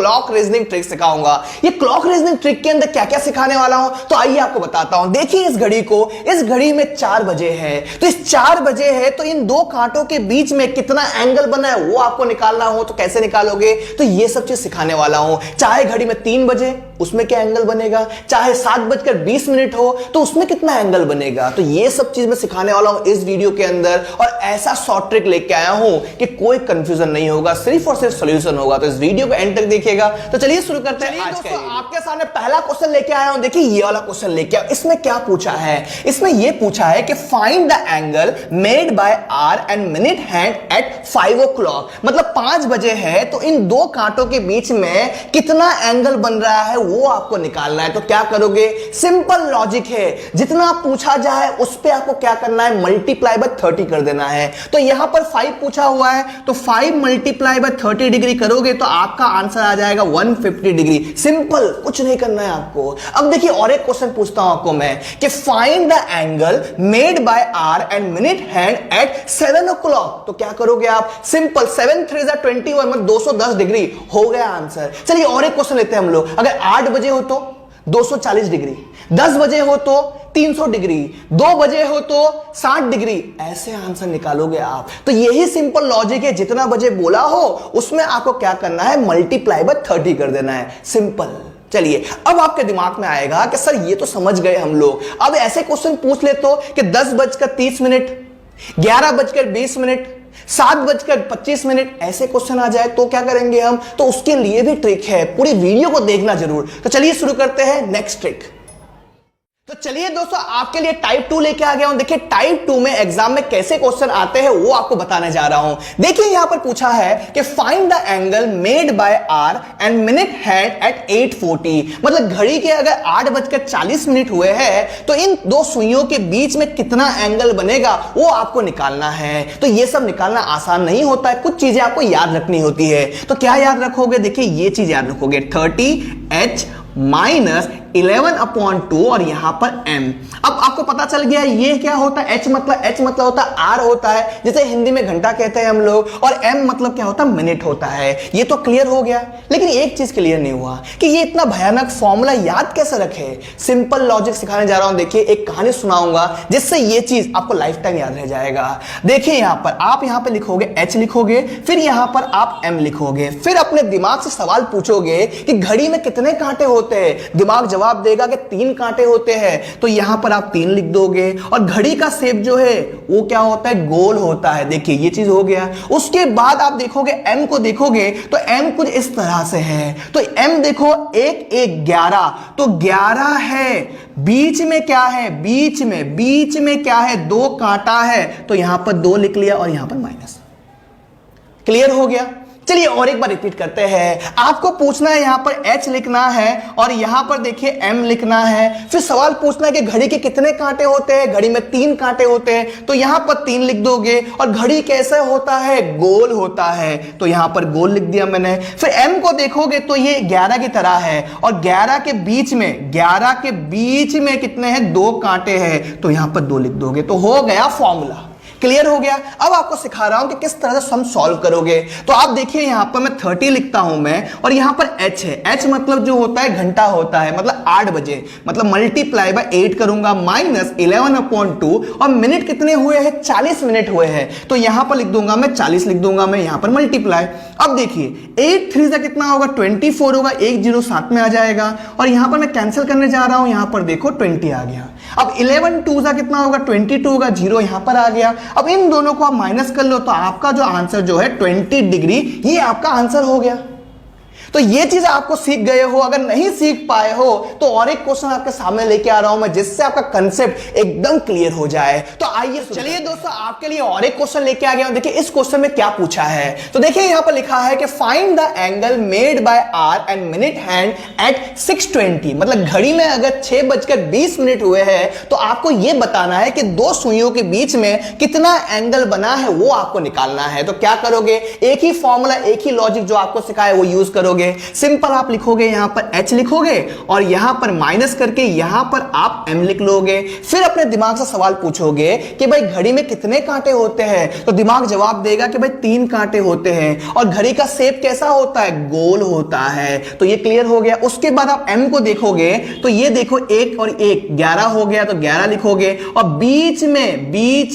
Clock reasoning trick सिखाऊंगा। ये clock reasoning trick के अंदर क्या क्या सिखाने वाला हूं, तो आइए आपको बताता हूं। देखिए इस घड़ी को, इस घड़ी में 4 बजे है, तो इस 4 बजे है तो इन दो कांटों के बीच में कितना एंगल बना है वो आपको निकालना हो, तो कैसे निकालोगे, तो ये सब चीज सिखाने वाला हूं। चाहे घड़ी में 3 बजे, उसमें क्या एंगल बनेगा, चाहे 7:20 हो तो उसमें कितना एंगल बनेगा, तो ये सब चीज मैं सिखाने वाला हूं इस वीडियो के अंदर। और ऐसा शॉर्ट ट्रिक लेके आया हूं कि कोई कंफ्यूजन नहीं होगा, सिर्फ और सिर्फ सॉल्यूशन होगा। तो इस वीडियो को एंड तक देखिएगा। तो चलिए शुरू करते हैं। आज का आपके सामने पहला क्वेश्चन लेके आया हूं। देखिए ये वाला क्वेश्चन लेके आया। इसमें क्या पूछा है, इसमें यह पूछा है कि find the angle made by hour and minute hand at 5 o'clock। मतलब 5 बजे है तो इन दो कांटों के बीच में कितना एंगल बन रहा है वो आपको निकालना है। तो क्या करोगे, सिंपल लॉजिक है, जितना पूछा जाए उस पे आपको क्या करना है, मल्टीप्लाई बाय 30 कर देना है। तो यहां पर 5 पूछा हुआ है तो 5 मल्टीप्लाई बाय 30 डिग्री करोगे तो आपका आंसर आ जाएगा 150 डिग्री। सिंपल, कुछ नहीं करना है आपको। अब देखिए और एक क्वेश्चन पूछता हूं आपको मैं कि find the angle made by hour and minute hand at 7 o'clock। तो क्या करोगे आप, सिंपल, 7 3 21 मतलब 210 डिग्री हो गया आंसर। चलिए और एक क्वेश्चन लेते हैं हम लोग। अगर 8 बजे हो तो 240 डिग्री, 10 बजे हो तो 300 डिग्री, 2 बजे हो तो 60 डिग्री, ऐसे आंसर निकालोगे आप। तो यही सिंपल लॉजिक है, जितना बजे बोला हो उसमें आपको क्या करना है, मल्टीप्लाई बाय 30 कर देना है। सिंपल। चलिए अब आपके दिमाग में आएगा कि सर ये तो समझ गए हम लोग, अब ऐसे क्वेश्चन पूछ ले तो कि 10:30, 11:20, 7:25, ऐसे क्वेश्चन आ जाए तो क्या करेंगे हम, तो उसके लिए भी ट्रिक है, पूरी वीडियो को देखना जरूर। तो चलिए शुरू करते हैं नेक्स्ट ट्रिक। तो चलिए दोस्तों आपके लिए टाइप 2 लेके आ गया हूं। देखिए टाइप 2 में एग्जाम में कैसे क्वेश्चन आते हैं वो आपको बताने जा रहा हूं। देखिए यहां पर पूछा है कि find the angle made by hour and minute hand at 8:40। मतलब घड़ी के अगर 8:40 हुए हैं तो इन दो सुइयों के बीच में कितना एंगल बनेगा वो आपको निकालना है। तो ये सब निकालना आसान नहीं होता है, कुछ चीजें आपको याद रखनी होती है। तो क्या याद रखोगे, देखिए ये चीज याद रखोगे, 30h माइनस 11/2 और यहां पर m। अब आपको पता चल गया ये क्या होता है, h मतलब होता है r होता है, जैसे हिंदी में घंटा कहते हैं हम लोग, और m मतलब क्या होता है, मिनट होता है। ये तो क्लियर हो गया, लेकिन एक चीज क्लियर नहीं हुआ कि ये इतना भयानक फॉर्मूला याद कैसे रखे। सिंपल लॉजिक सिखाने जा रहा हूं। देखिए एक कहानी सुनाऊंगा जिससे ये चीज आपको लाइफ टाइम याद रह जाएगा। देखिए यहां पर आप यहां पर लिखोगे h लिखोगे, फिर यहां पर आप m लिखोगे, फिर अपने दिमाग से सवाल पूछोगे कि घड़ी में कितने कांटे होते हैं। दिमाग जवाब देगा कि 3 कांटे होते हैं, तो यहां पर आप 3 लिख दोगे। और घड़ी का शेप जो है वो क्या होता है, गोल होता है। देखिए ये चीज हो गया। उसके बाद आप देखोगे m को, देखोगे तो m कुछ इस तरह से है। तो m देखो 1 1 11, तो 11 है, बीच में क्या है, बीच में क्या है, 2 कांटा है, तो यहां पर 2 लिख लिया और यहां पर माइनस। क्लियर हो गया। चलिए और एक बार रिपीट करते हैं। आपको पूछना है यहां पर h लिखना है और यहां पर देखिए m लिखना है। फिर सवाल पूछना है कि घड़ी के कितने कांटे होते हैं, घड़ी में 3 कांटे होते हैं, तो यहां पर 3 लिख दोगे। और घड़ी कैसा होता है, गोल होता है, तो यहां पर गोल लिख दिया मैंने। फिर m को देखोगे तो ये 11 की तरह है, और 11 के बीच में कितने हैं, 2 कांटे हैं, तो यहां पर 2 लिख दोगे। तो हो गया फॉर्मूला। क्लियर हो गया। अब आपको सिखा रहा हूं कि किस तरह से सम सॉल्व करोगे। तो आप देखिए यहां पर मैं 30 लिखता हूं मैं, और यहां पर h है। h मतलब जो होता है घंटा होता है, मतलब 8 बजे, मतलब मल्टीप्लाई बाय 8 करूंगा, माइनस 11/2, और मिनट कितने हुए हैं, 40 मिनट हुए हैं, तो यहां पर लिख दूंगा मैं 40 लिख दूंगा मैं, यहां पर मल्टीप्लाई। अब देखिए 8 3 से कितना होगा, 24 होगा, 1 0 साथ में आ जाएगा, और यहां पर मैं कैंसिल करने जा रहा हूं, यहां पर देखो 20 आ गया। अब 11 2 से कितना होगा, 22 होगा, 0 यहां पर आ गया। अब इन दोनों को आप माइनस कर लो तो आपका जो आंसर जो है 20 डिग्री, ये आपका आंसर हो गया। तो ये चीज आपको सीख गए हो। अगर नहीं सीख पाए हो तो और एक क्वेश्चन आपके सामने लेके आ रहा हूं मैं, जिससे आपका कंसेप्ट एकदम क्लियर हो जाए। तो आइए चलिए दोस्तों आपके लिए और एक क्वेश्चन लेके आ गया हूं। देखिए इस क्वेश्चन में क्या पूछा है, तो देखिए यहां पर लिखा है कि find the angle made by hour and minute hand at 6:20। मतलब घड़ी में अगर 6:20 हुए हैं तो आपको यह बताना है कि दो सुइयों के बीच में कितना एंगल बना है वो आपको निकालना है। तो क्या करोगे, एक ही फॉर्मूला, एक ही लॉजिक जो आपको सिखाया वो यूज करोगे। करोगे? सिंपल आप लिखोगे, यहां पर h लिखोगे और यहां पर माइनस करके यहां पर आप m लिख लोगे। फिर अपने दिमाग से सवाल पूछोगे कि भाई घड़ी में कितने कांटे होते हैं, तो दिमाग जवाब देगा कि भाई 3 कांटे होते हैं। और घड़ी का शेप कैसा होता है? गोल होता है। तो ये क्लियर हो गया। उसके बाद आप m को देखोगे तो ये देखो 1 और 1 11 हो गया, तो 11 लिखोगे और बीच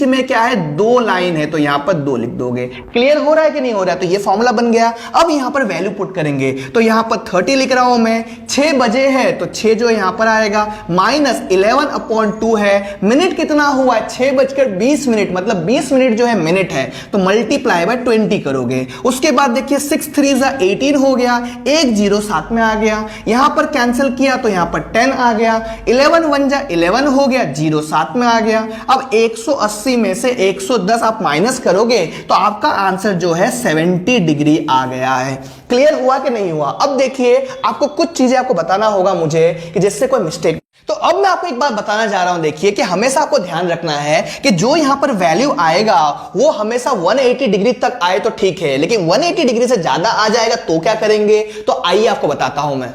में क्या है? 2 लाइन है, तो यहां पर 2 लिख दोगे। क्लियर हो रहा है कि नहीं हो रहा है? तो ये फॉर्मूला बन गया। अब यहां पर वैल्यू पुट करेंगे, तो यहां पर 30 लिख रहा हूं मैं। 6 बजे है तो 6 जो यहां पर आएगा माइनस 11/2 है। मिनट कितना हुआ है? 6:20, मतलब 20 मिनट जो है मिनट है, तो मल्टीप्लाई बाय 20 करोगे। उसके बाद देखिए 6 3 जा 18 हो गया, 1 0 साथ में आ गया। यहां पर कैंसिल किया तो यहां पर 10 आ गया, 11 1 जा 11 हो गया, 0 साथ में आ गया। अब 180 में से 110 आप माइनस करोगे तो आपका आंसर जो है 70 डिग्री आ गया है। क्लियर हुआ कि नहीं हुआ? अब देखिए आपको कुछ चीजें आपको बताना होगा मुझे कि जिससे कोई मिस्टेक। तो अब मैं आपको एक बात बताना जा रहा हूं, देखिए कि हमेशा आपको ध्यान रखना है कि जो यहां पर वैल्यू आएगा वो हमेशा 180 डिग्री तक आए तो ठीक है, लेकिन 180 डिग्री से ज्यादा आ जाएगा तो क्या करेंगे? तो आइए आपको बताता हूं मैं।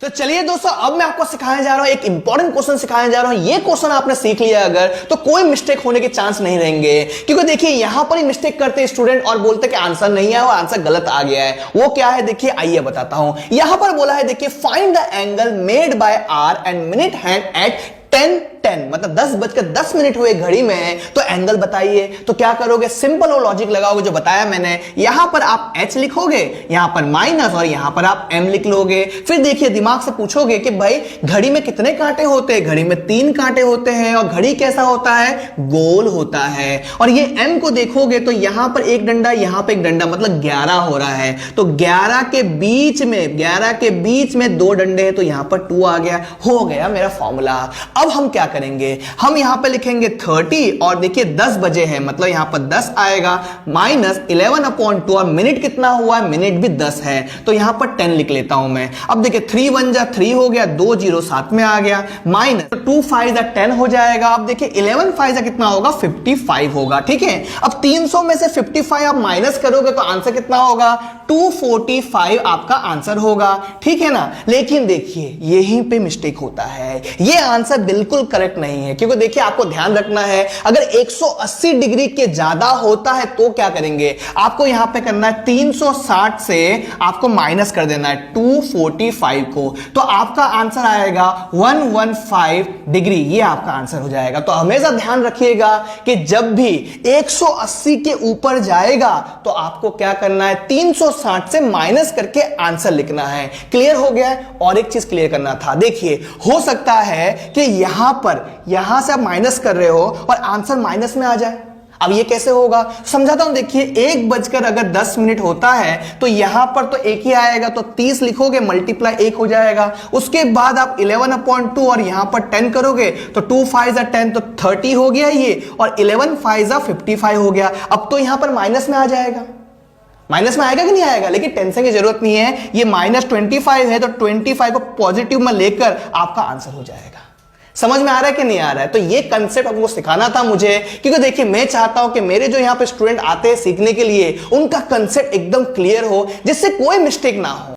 तो चलिए दोस्तों, अब मैं आपको सिखाने जा रहा हूं, एक इंपॉर्टेंट क्वेश्चन सिखाने जा रहा हूं। ये क्वेश्चन आपने सीख लिया अगर, तो कोई मिस्टेक होने के चांस नहीं रहेंगे। क्योंकि देखिए यहां पर ही मिस्टेक करते स्टूडेंट और बोलते कि आंसर नहीं आया, वो आंसर गलत आ गया है। वो क्या है देखिए, आइए बताता हूं। यहां पर बोला है देखिए, find the angle made by hour and minute hand at 10:10, मतलब 10:10 हुए घड़ी में, तो एंगल बताइए। तो क्या करोगे? सिंपल और लॉजिक लगाओगे जो बताया मैंने। यहां पर आप h लिखोगे, यहां पर माइनस और यहां पर आप m लिख लोगे। फिर देखिए दिमाग से पूछोगे कि भाई घड़ी में कितने कांटे होते हैं? घड़ी में 3 कांटे होते हैं। और घड़ी कैसा होता है? गोल होता है। और ये m को देखोगे तो यहां पर एक डंडा, यहां पर एक डंडा, मतलब 11 हो रहा है। तो 11 के बीच में 2 डंडे हैं, तो यहां पर 2 आ गया। हो गया मेरा फॉर्मूला। अब हम क्या करेंगे? हम यहां पे लिखेंगे 30 और देखिए 10 बजे है, मतलब यहां पर 10 आएगा माइनस 11/2 और मिनट कितना हुआ है? मिनट भी 10 है, तो यहां पर 10 लिख लेता हूं मैं। अब देखिए 3 1 जा 3 हो गया, 2 0 साथ में आ गया, माइनस 2 5 जा 10 हो जाएगा। अब देखिए 11 5 जा कितना होगा? 55 होगा। ठीक है, अब 300 में से 55 आप माइनस करोगे तो आंसर कितना होगा? 245 आपका आंसर होगा। ठीक है ना? लेकिन देखिए यहीं पे मिस्टेक होता है, ये आंसर बिल्कुल करेक्ट नहीं है। क्योंकि देखिए आपको ध्यान रखना है, अगर 180 डिग्री के ज्यादा होता है तो क्या करेंगे? आपको यहां पे करना है 360 से आपको माइनस कर देना है 245 को, तो आपका आंसर आएगा 115 डिग्री। ये आपका आंसर हो जाएगा। तो हमेशा ध्यान रखिएगा कि जब भी 180 के ऊपर जाएगा तो आपको क्या करना है? 360 से माइनस करके आंसर लिखना है। क्लियर हो गया? और एक चीज क्लियर करना था, देखिए हो सकता है कि यहां से आप माइनस कर रहे हो और आंसर माइनस में आ जाए। अब ये कैसे होगा? समझाता हूं। देखिए 1:10 होता है तो यहां पर तो 1 ही आएगा, तो 30 लिखोगे, मल्टीप्लाई 1 हो जाएगा। उसके बाद आप 11/2 और यहां पर 10 करोगे तो 2 5 जा 10, तो 30 हो गया ये, और 11 5 जा 55 हो गया। अब तो यहां पर माइनस में आ जाएगा। माइनस में आएगा कि नहीं आएगा? लेकिन टेंशन की जरूरत नहीं है, ये -25 है, तो 25 को पॉजिटिव में लेकर आपका आंसर हो जाएगा। समझ में आ रहा है कि नहीं आ रहा है? तो ये कंसेप्ट आपको सिखाना था मुझे, क्योंकि देखिए मैं चाहता हूं कि मेरे जो यहां पे स्टूडेंट आते हैं सीखने के लिए, उनका कंसेप्ट एकदम क्लियर हो, जिससे कोई मिस्टेक ना हो।